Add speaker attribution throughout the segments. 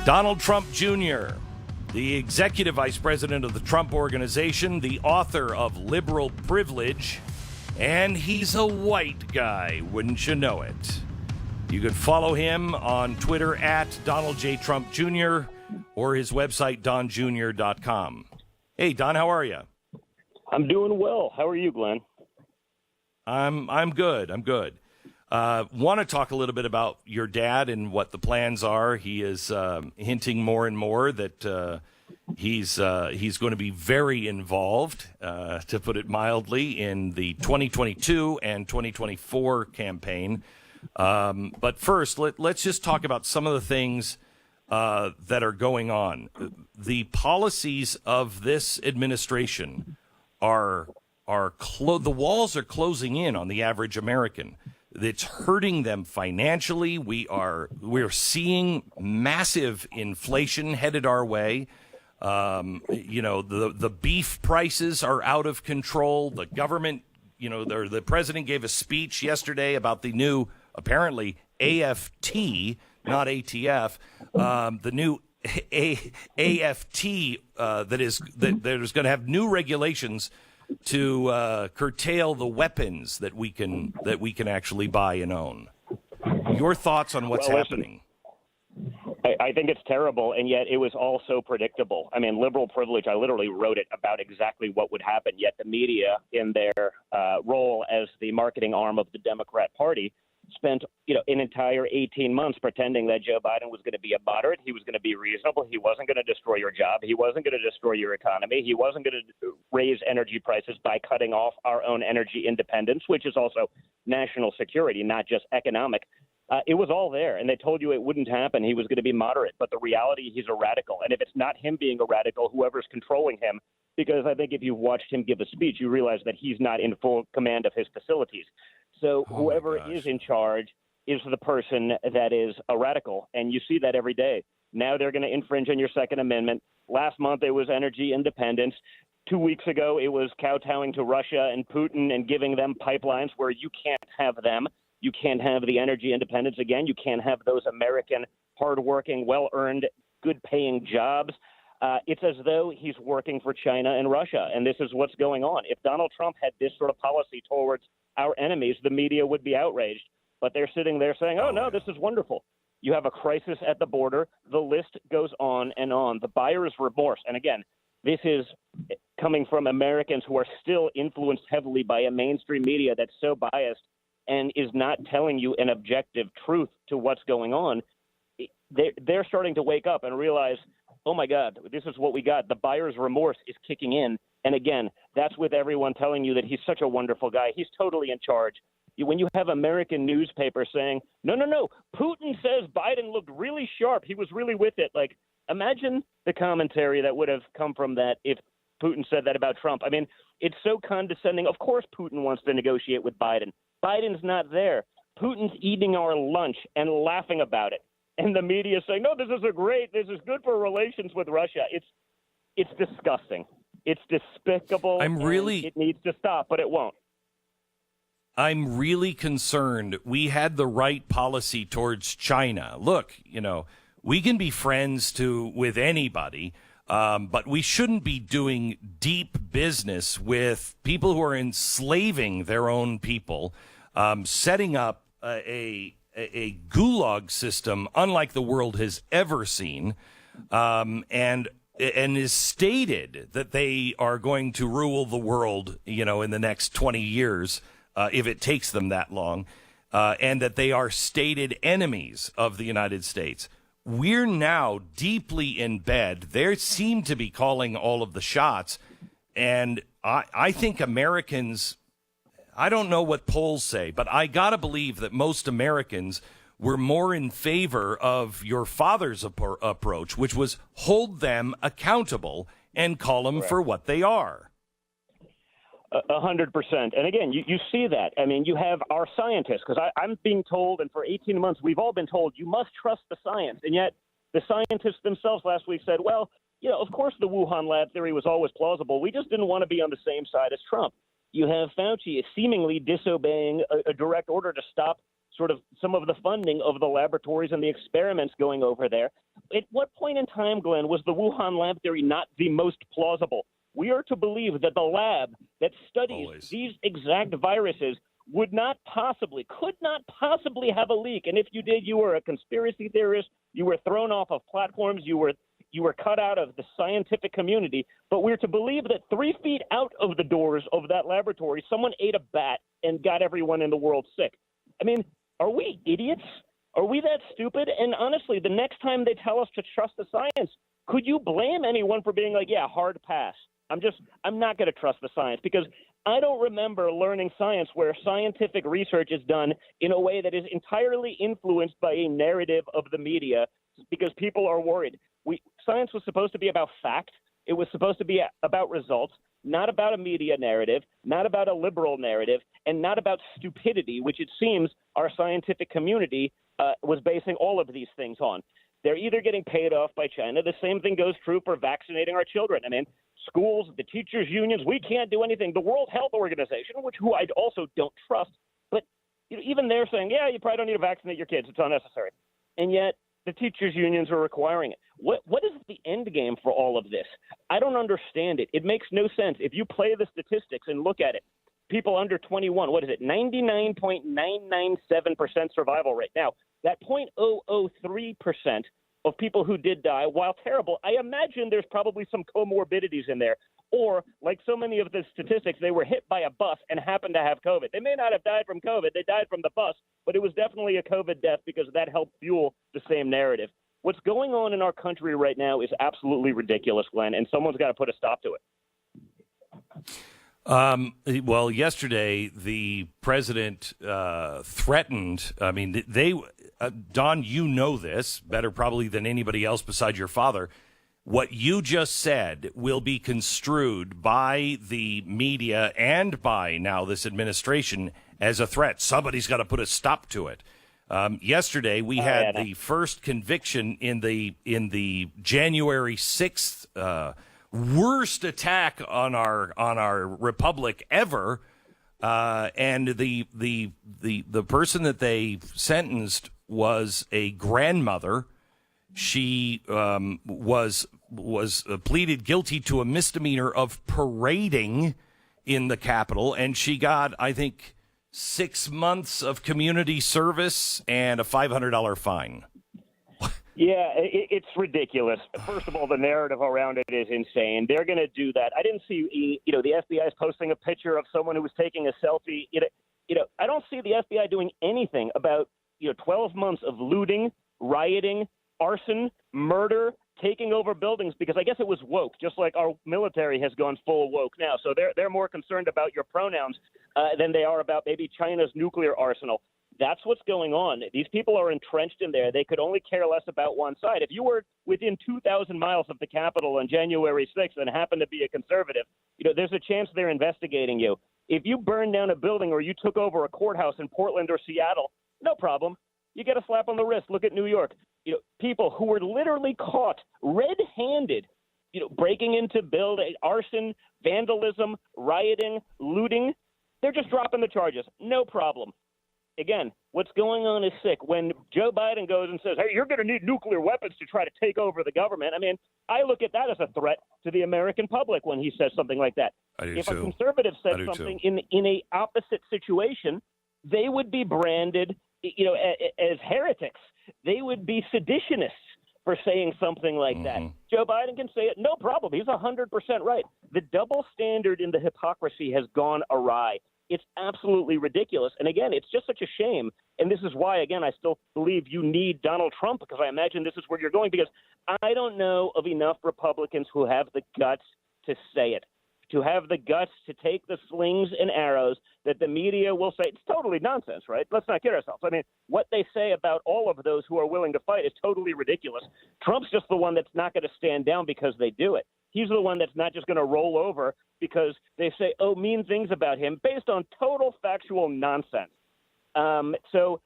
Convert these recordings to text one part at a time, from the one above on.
Speaker 1: Donald Trump Jr., the executive vice president of the Trump Organization, the author of Liberal Privilege, and he's a white guy, wouldn't you know it? You could follow him on Twitter at Donald J. Trump Jr. or his website, donjr.com. Hey, Don, how are you?
Speaker 2: I'm doing well. How are you, Glenn?
Speaker 1: I'm good. Want to talk a little bit about your dad and what the plans are. He is hinting more and more that he's going to be very involved, to put it mildly, in the 2022 and 2024 campaign. But first, let's just talk about some of the things that are going on. The policies of this administration are the walls are closing in on the average American. It's hurting them financially. We're seeing massive inflation headed our way. The beef prices are out of control. The government, the president gave a speech yesterday about the new, apparently, AFT, not ATF, the new AFT that is going to have new regulations to curtail the weapons that we can actually buy and own. Your thoughts on what's happening?
Speaker 2: I think it's terrible, and yet it was all so predictable. I mean, liberal privilege, I literally wrote it about exactly what would happen, yet the media, in their role as the marketing arm of the Democrat Party, spent an entire 18 months pretending that Joe Biden was going to be a moderate. He was going to be reasonable. He wasn't going to destroy your job. He wasn't going to destroy your economy. He wasn't going to raise energy prices by cutting off our own energy independence, which is also national security, not just economic. It was all there, and they told you it wouldn't happen. He was going to be moderate, but the reality, he's a radical. And if it's not him being a radical, whoever's controlling him, because I think if you've watched him give a speech, you realize that he's not in full command of his facilities. So whoever is in charge is the person that is a radical, and you see that every day. Now they're going to infringe on your Second Amendment. Last month it was energy independence. 2 weeks ago it was kowtowing to Russia and Putin and giving them pipelines where you can't have them. You can't have the energy independence again. You can't have those American, hardworking, well-earned, good-paying jobs. It's as though he's working for China and Russia, and this is what's going on. If Donald Trump had this sort of policy towards our enemies, the media would be outraged. But they're sitting there saying, oh, no, this is wonderful. You have a crisis at the border. The list goes on and on. The buyer's remorse. And again, this is coming from Americans who are still influenced heavily by a mainstream media that's so biased and is not telling you an objective truth to what's going on. They're starting to wake up and realize, oh, my God, this is what we got. The buyer's remorse is kicking in. And again, that's with everyone telling you that he's such a wonderful guy. He's totally in charge. When you have American newspapers saying, no, Putin says Biden looked really sharp. He was really with it. Like, imagine the commentary that would have come from that if Putin said that about Trump. I mean, it's so condescending. Of course Putin wants to negotiate with Biden. Biden's not there. Putin's eating our lunch and laughing about it. And the media saying, no, this is good for relations with Russia. It's disgusting. It's despicable. It needs to stop, but it won't.
Speaker 1: I'm really concerned. We had the right policy towards China. Look, we can be friends with anybody, but we shouldn't be doing deep business with people who are enslaving their own people, setting up a gulag system unlike the world has ever seen, and is stated that they are going to rule the world, in the next 20 years, if it takes them that long, and that they are stated enemies of the United States. We're now deeply in bed. They seem to be calling all of the shots, and I think Americans, I don't know what polls say, but I got to believe that most Americans were more in favor of your father's approach, which was hold them accountable and call them for what they are.
Speaker 2: 100%. And again, you see that. I mean, you have our scientists, because I'm being told, and for 18 months, we've all been told, you must trust the science. And yet the scientists themselves last week said, well, of course the Wuhan lab theory was always plausible. We just didn't want to be on the same side as Trump. You have Fauci seemingly disobeying a direct order to stop sort of some of the funding of the laboratories and the experiments going over there. At what point time, Glenn, was the Wuhan lab theory not the most plausible. We are to believe that the lab that studies these exact viruses could not possibly have a leak. And if you did, you were a conspiracy theorist. You were thrown off of platforms. You were cut out of the scientific community. But we're to believe that 3 feet out of the doors of that laboratory, someone ate a bat and got everyone in the world sick. I mean, are we idiots? Are we that stupid? And honestly, the next time they tell us to trust the science, could you blame anyone for being like, yeah, hard pass? I'm not going to trust the science, because I don't remember learning science where scientific research is done in a way that is entirely influenced by a narrative of the media, because people are worried. Science was supposed to be about fact. It was supposed to be about results, not about a media narrative, not about a liberal narrative, and not about stupidity, which it seems our scientific community was basing all of these things on. They're either getting paid off by China. The same thing goes true for vaccinating our children. I mean, schools, the teachers' unions, we can't do anything. The World Health Organization, who I also don't trust, but even they're saying, yeah, you probably don't need to vaccinate your kids. It's unnecessary. And yet the teachers' unions are requiring it. What is the end game for all of this? I don't understand it. It makes no sense. If you play the statistics and look at it, people under 21, what is it, 99.997% survival rate. Now, that 0.003% of people who did die, while terrible, I imagine there's probably some comorbidities in there. Or, like so many of the statistics, they were hit by a bus and happened to have COVID. They may not have died from COVID. They died from the bus, but it was definitely a COVID death because that helped fuel the same narrative. What's going on in our country right now is absolutely ridiculous, Glenn, and someone's got to put a stop to it.
Speaker 1: Well, yesterday, the president threatened, I mean, Don, you know this better probably than anybody else besides your father. What you just said will be construed by the media and by now this administration as a threat. Somebody's got to put a stop to it. Yesterday, we had the first conviction in the January 6th worst attack on our republic ever, and the person that they sentenced was a grandmother. She was pleaded guilty to a misdemeanor of parading in the Capitol, and she got, I think, 6 months of community service and a $500 fine.
Speaker 2: Yeah, it's ridiculous. First of all, the narrative around it is insane. They're going to do that. I didn't see, the FBI is posting a picture of someone who was taking a selfie. I don't see the FBI doing anything about, 12 months of looting, rioting, arson, murder, taking over buildings, because I guess it was woke, just like our military has gone full woke now. So they're more concerned about your pronouns than they are about maybe China's nuclear arsenal. That's what's going on. These people are entrenched in there. They could only care less about one side. If you were within 2,000 miles of the Capitol on January 6th and happened to be a conservative, there's a chance they're investigating you. If you burned down a building or you took over a courthouse in Portland or Seattle, no problem. You get a slap on the wrist. Look at New York. People who were literally caught red-handed, breaking into building, arson, vandalism, rioting, looting, they're just dropping the charges. No problem. Again, what's going on is sick. When Joe Biden goes and says, hey, you're going to need nuclear weapons to try to take over the government, I mean, I look at that as a threat to the American public when he says something like that. If a conservative said something in a opposite situation, they would be branded, as heretics. They would be seditionists for saying something like that. Joe Biden can say it, no problem. He's 100% right. The double standard in the hypocrisy has gone awry. It's absolutely ridiculous. And again, it's just such a shame. And this is why, again, I still believe you need Donald Trump, because I imagine this is where you're going, because I don't know of enough Republicans who have the guts to say it, to have the guts to take the slings and arrows that the media will say. It's totally nonsense, right? Let's not kid ourselves. I mean, what they say about all of those who are willing to fight is totally ridiculous. Trump's just the one that's not going to stand down because they do it. He's the one that's not just going to roll over because they say, mean things about him based on total factual nonsense. So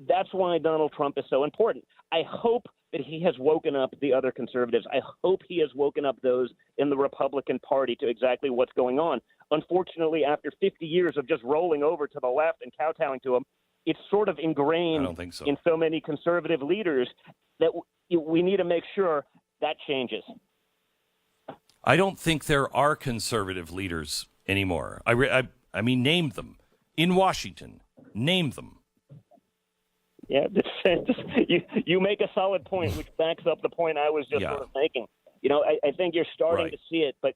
Speaker 2: that's why Donald Trump is so important. I hope that he has woken up the other conservatives. I hope he has woken up those in the Republican Party to exactly what's going on. Unfortunately, after 50 years of just rolling over to the left and kowtowing to him, it's sort of ingrained in so many conservative leaders that we need to make sure that changes.
Speaker 1: I don't think there are conservative leaders anymore. I mean, name them. In Washington, name them.
Speaker 2: Yeah, you make a solid point, which backs up the point I was just sort of making. I think you're starting to see it, but,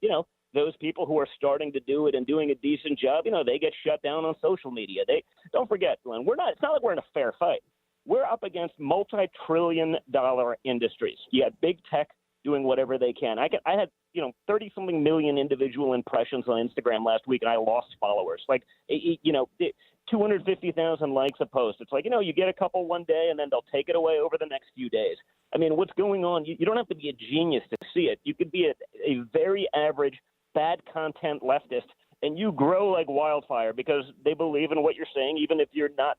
Speaker 2: those people who are starting to do it and doing a decent job, they get shut down on social media. Don't forget, Glenn, it's not like we're in a fair fight. We're up against multi-trillion-dollar industries. You have big tech doing whatever they can. I had 30-something million individual impressions on Instagram last week, and I lost followers. 250,000 likes a post. It's like, you get a couple one day, and then they'll take it away over the next few days. I mean, what's going on? You don't have to be a genius to see it. You could be a very average, bad content leftist, and you grow like wildfire because they believe in what you're saying, even if you're not,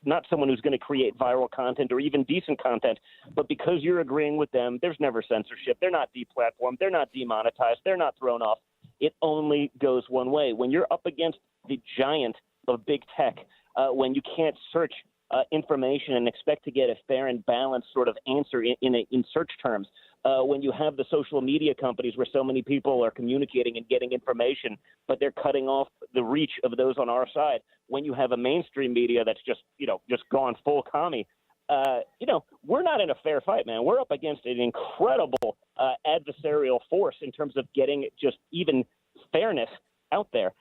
Speaker 2: not someone who's going to create viral content or even decent content. But because you're agreeing with them, there's never censorship. They're not deplatformed. They're not demonetized. They're not thrown off. It only goes one way. When you're up against the giant of big tech, when you can't search information and expect to get a fair and balanced sort of answer in search terms, when you have the social media companies where so many people are communicating and getting information, but they're cutting off the reach of those on our side, when you have a mainstream media that's just gone full commie, we're not in a fair fight, man. We're up against an incredible adversarial force in terms of getting just even fairness out there.